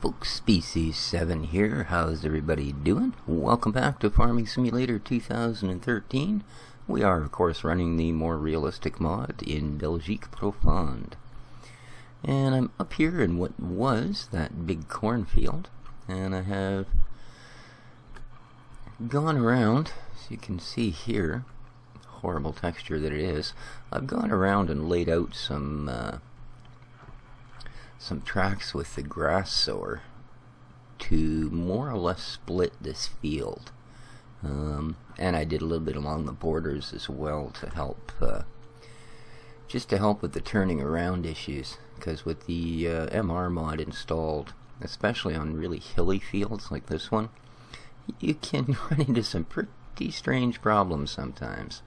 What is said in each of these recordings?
folks, Species 7 here. How's everybody doing? Welcome back to Farming Simulator 2013. We are, of course, running the more realistic mod in Belgique Profonde. And I'm up here in what was that big cornfield, and I have gone around, as you can see here, horrible texture that it is. I've gone around and laid out some tracks with the grass sower to more or less split this field, and I did a little bit along the borders as well to help just to help with the turning around issues, because with the MR mod installed, especially on really hilly fields like this one, you can run into some pretty strange problems sometimes.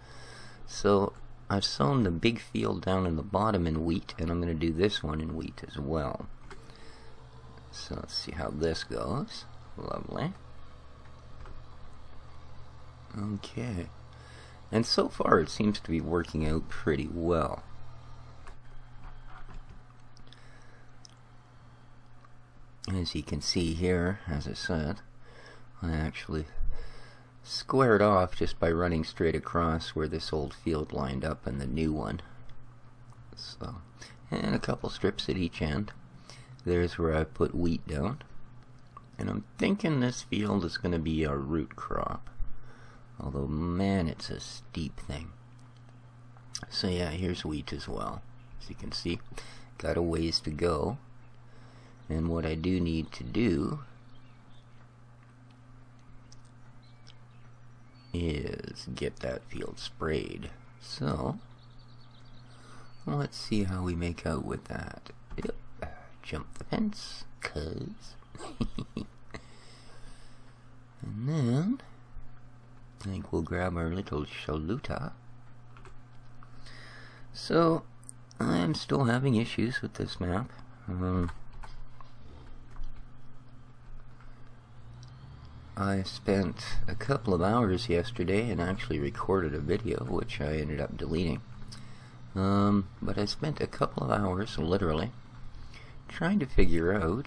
So I've sown the big field down in the bottom in wheat, and I'm going to do this one in wheat as well. So let's see how this goes. Lovely. Okay. And so far it seems to be working out pretty well. As you can see here, as I said, I actually squared off just by running straight across where this old field lined up and the new one. So, and a couple strips at each end. There's where I put wheat down. And I'm thinking this field is going to be a root crop. Although, man, it's a steep thing. So yeah, here's wheat as well. As you can see, got a ways to go. And what I do need to do is get that field sprayed. So let's see how we make out with that. Yep. Jump the fence, cuz. And then I think we'll grab our little chaluta. So I'm still having issues with this map. I spent a couple of hours yesterday and actually recorded a video, which I ended up deleting. But I spent a couple of hours, literally, trying to figure out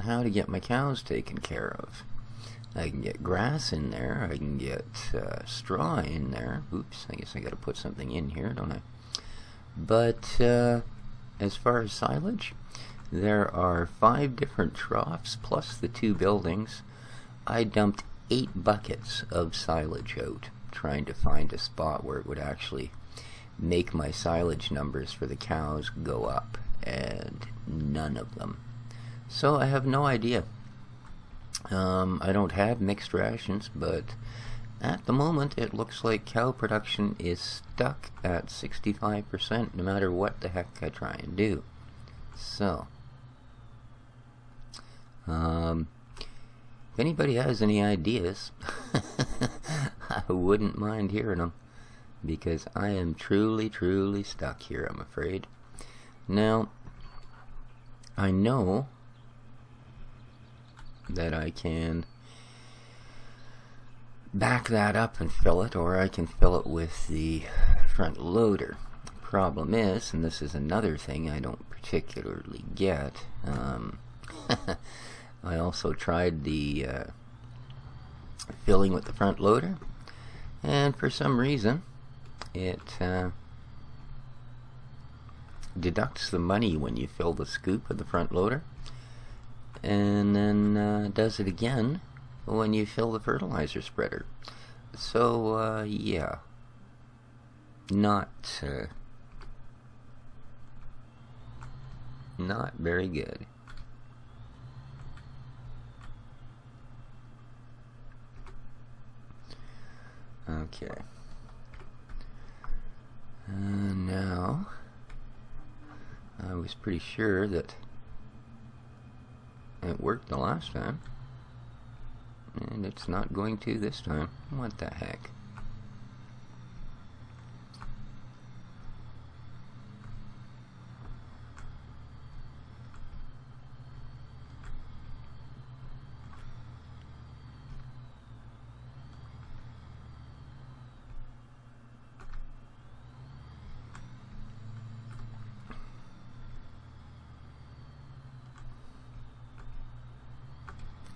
how to get my cows taken care of. I can get grass in there, I can get straw in there. Oops, I guess I gotta put something in here, don't I? But as far as silage, there are 5 different troughs plus the 2 buildings. I dumped 8 buckets of silage out, trying to find a spot where it would actually make my silage numbers for the cows go up, and none of them. So I have no idea. I don't have mixed rations, but at the moment it looks like cow production is stuck at 65% no matter what the heck I try and do. So if anybody has any ideas, I wouldn't mind hearing them, because I am truly stuck here, I'm afraid. Now, I know that I can back that up and fill it, or I can fill it with the front loader. Problem is, and this is another thing I don't particularly get, I also tried the filling with the front loader, and for some reason it deducts the money when you fill the scoop of the front loader, and then does it again when you fill the fertilizer spreader. So yeah, not very good. Okay. Now, I was pretty sure that it worked the last time, and it's not going to this time. What the heck?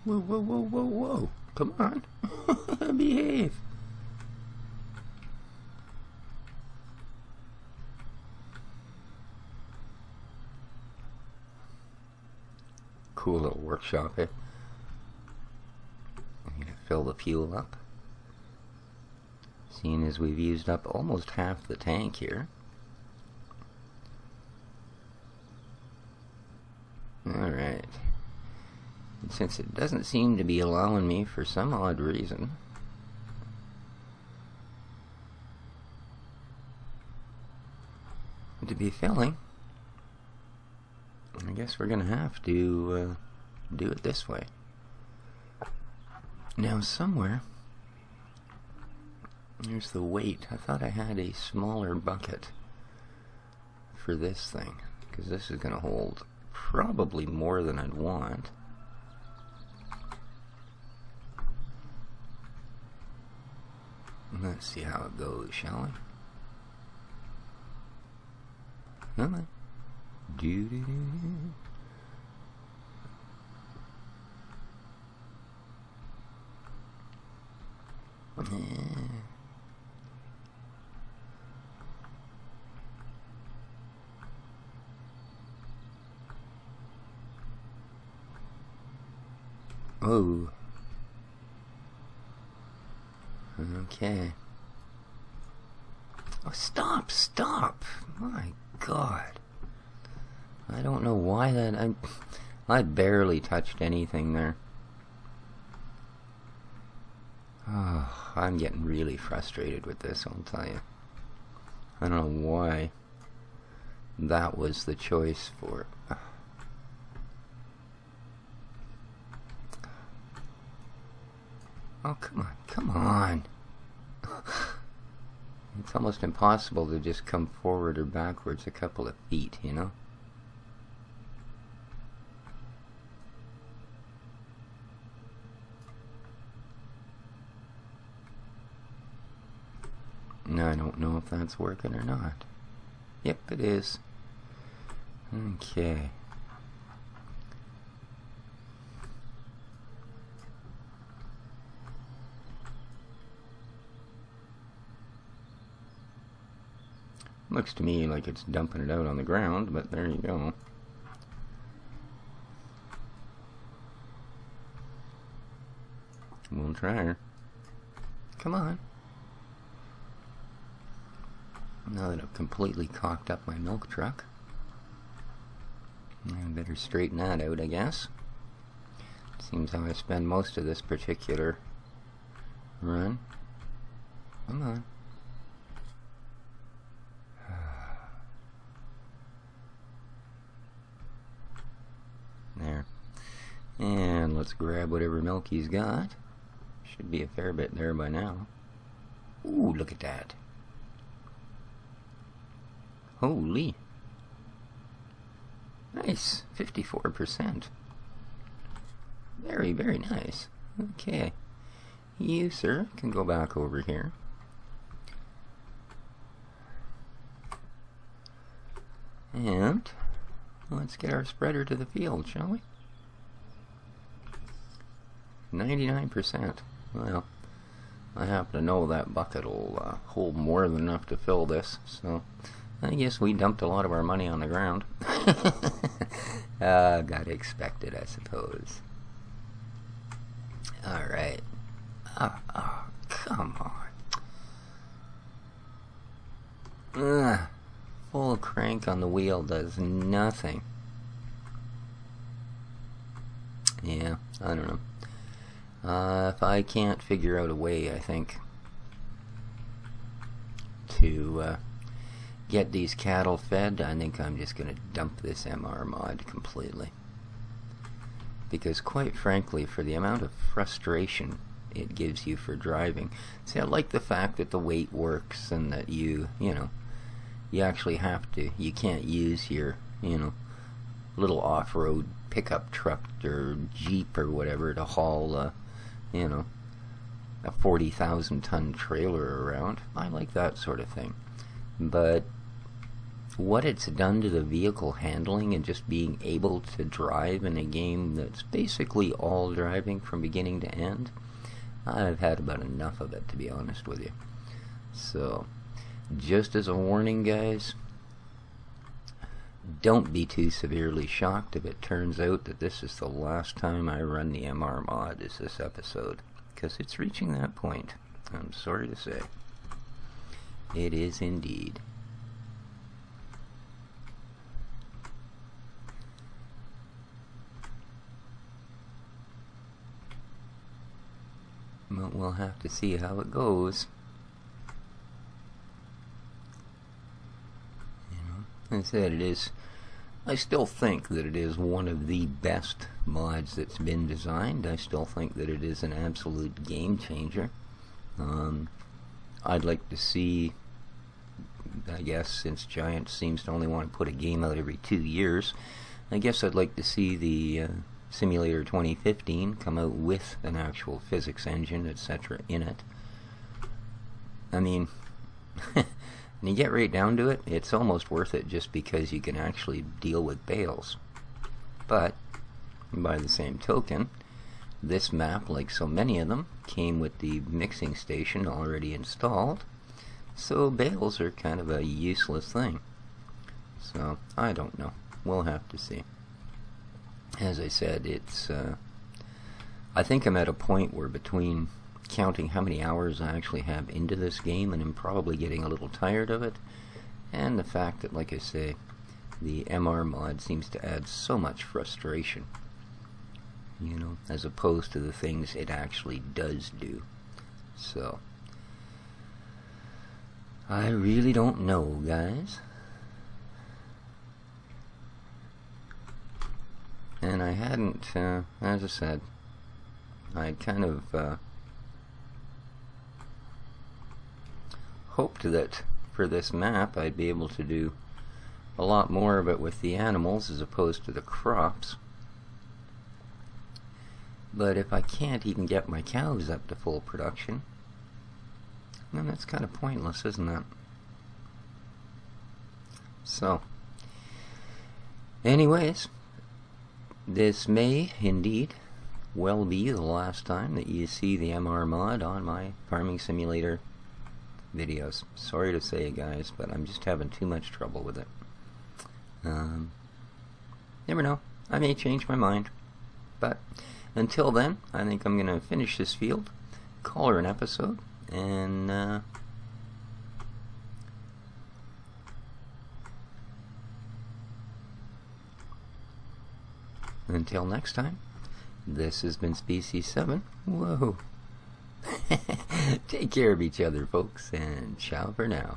Whoa, whoa, whoa, whoa, whoa. Come on. Behave. Cool little workshop, eh? I'm gonna fill the fuel up. Seeing as we've used up almost half the tank here. Alright. And since it doesn't seem to be allowing me for some odd reason, to be filling, I guess we're gonna have to do it this way. Now somewhere there's the weight. I thought I had a smaller bucket for this thing, because this is gonna hold probably more than I'd want. Let's see how it goes, shall we? Alright. Oh. Okay. Oh, stop! My God. I don't know why that... I barely touched anything there. Oh, I'm getting really frustrated with this, I'll tell you. I don't know why that was the choice for... Oh, come on. It's almost impossible to just come forward or backwards a couple of feet, you know? Now I don't know if that's working or not. Yep, it is. Okay. Looks to me like it's dumping it out on the ground, but there you go. We'll try her. Come on. Now that I've completely cocked up my milk truck, I better straighten that out, I guess. Seems how I spend most of this particular run. Come on. There. And let's grab whatever milk he's got. Should be a fair bit there by now. Ooh, look at that. Holy. Nice. 54%. Very, very nice. Okay. You, sir, can go back over here. And let's get our spreader to the field, shall we? 99%. Well, I happen to know that bucket will hold more than enough to fill this, so I guess we dumped a lot of our money on the ground. Gotta expect it, I suppose. Alright. Oh, come on. Full crank on the wheel does nothing. Yeah, I don't know. If I can't figure out a way, I think, to get these cattle fed, I think I'm just going to dump this MR mod completely. Because quite frankly, for the amount of frustration it gives you for driving, see, I like the fact that the weight works and that you know, you actually have to, you can't use your, you know, little off-road pickup truck or Jeep or whatever to haul, you know, a 40,000 ton trailer around. I like that sort of thing. But what it's done to the vehicle handling and just being able to drive in a game that's basically all driving from beginning to end, I've had about enough of it, to be honest with you. So, just as a warning, guys, don't be too severely shocked if it turns out that this is the last time I run the MR mod is this episode, because it's reaching that point. I'm sorry to say. It is indeed. But we'll have to see how it goes. You know, as I said, it is. I still think that it is one of the best mods that's been designed. I still think that it is an absolute game changer. I'd like to see, I guess, since Giant seems to only want to put a game out every 2 years, I guess I'd like to see the Simulator 2015 come out with an actual physics engine, etc. in it. I mean, when you get right down to it, it's almost worth it just because you can actually deal with bales. But, by the same token, this map, like so many of them, came with the mixing station already installed, so bales are kind of a useless thing. So, I don't know. We'll have to see. As I said, it's, I think I'm at a point where between counting how many hours I actually have into this game, and I'm probably getting a little tired of it, and the fact that, like I say, the MR mod seems to add so much frustration, you know, as opposed to the things it actually does do. So, I really don't know, guys. And I hadn't, as I said, I kind of hoped that for this map I'd be able to do a lot more of it with the animals as opposed to the crops. But if I can't even get my cows up to full production, then that's kind of pointless, isn't it? So, anyways, this may indeed well be the last time that you see the MR mod on my Farming Simulator videos. Sorry to say, guys, but I'm just having too much trouble with it. Never know. I may change my mind. But until then, I think I'm going to finish this field, call her an episode, and until next time, this has been Species 7. Whoa. Take care of each other, folks, and ciao for now.